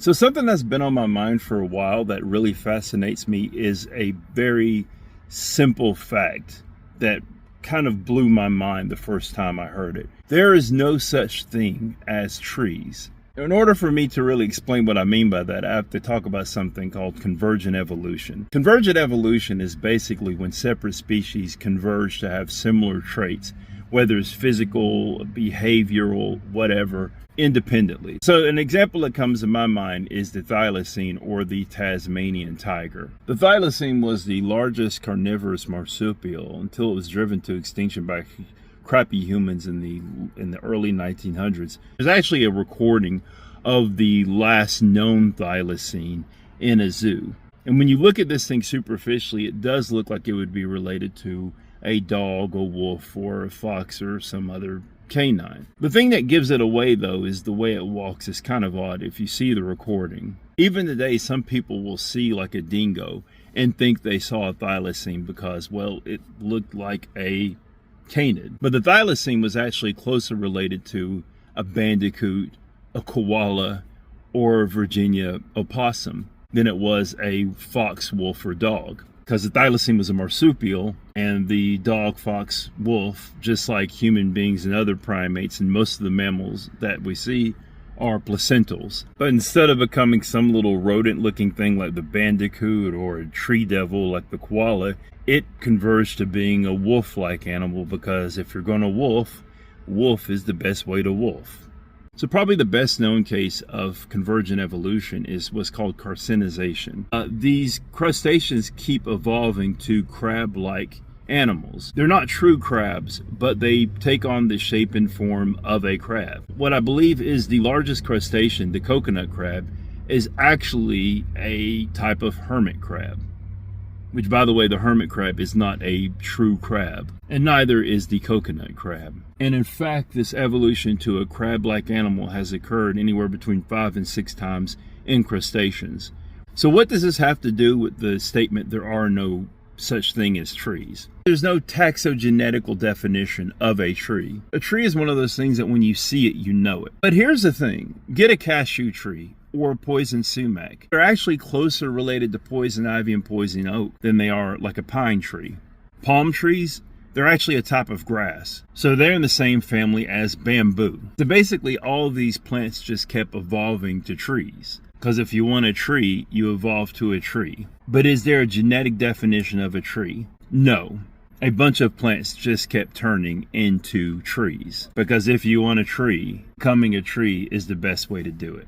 So something that's been on my mind for a while that really fascinates me is a very simple fact that kind of blew my mind the first time I heard it. There is no such thing as trees. In order for me to really explain what I mean by that, I have to talk about something called convergent evolution. Convergent evolution is basically when separate species converge to have similar traits, whether it's physical, behavioral, whatever, independently. So an example that comes to my mind is the thylacine, or the Tasmanian tiger. The thylacine was the largest carnivorous marsupial until it was driven to extinction by crappy humans in the early 1900s. There's actually a recording of the last known thylacine in a zoo. And when you look at this thing superficially, it does look like it would be related to a dog, a wolf, or a fox, or some other canine. The thing that gives it away, though, is the way it walks is kind of odd if you see the recording. Even today, some people will see like a dingo and think they saw a thylacine because, well, it looked like a canid. But the thylacine was actually closer related to a bandicoot, a koala, or a Virginia opossum than it was a fox, wolf, or dog. Because the thylacine was a marsupial, and the dog, fox, wolf, just like human beings and other primates and most of the mammals that we see, are placentals. But instead of becoming some little rodent-looking thing like the bandicoot or a tree devil like the koala, it converged to being a wolf-like animal, because if you're going to wolf, wolf is the best way to wolf. So probably the best known case of convergent evolution is what's called carcinization. These crustaceans keep evolving to crab-like animals. They're not true crabs, but they take on the shape and form of a crab. What I believe is the largest crustacean, the coconut crab, is actually a type of hermit crab. Which, by the way, the hermit crab is not a true crab, and neither is the coconut crab. And in fact, this evolution to a crab-like animal has occurred anywhere between 5 and 6 times in crustaceans. So what does this have to do with the statement there are no such thing as trees? There's no taxogenetical definition of a tree. A tree is one of those things that when you see it, you know it. But here's the thing. Get a cashew tree or poison sumac. They're actually closer related to poison ivy and poison oak than they are like a pine tree. Palm trees, they're actually a type of grass. So they're in the same family as bamboo. So basically all of these plants just kept evolving to trees. Because if you want a tree, you evolve to a tree. But is there a genetic definition of a tree? No. A bunch of plants just kept turning into trees. Because if you want a tree, becoming a tree is the best way to do it.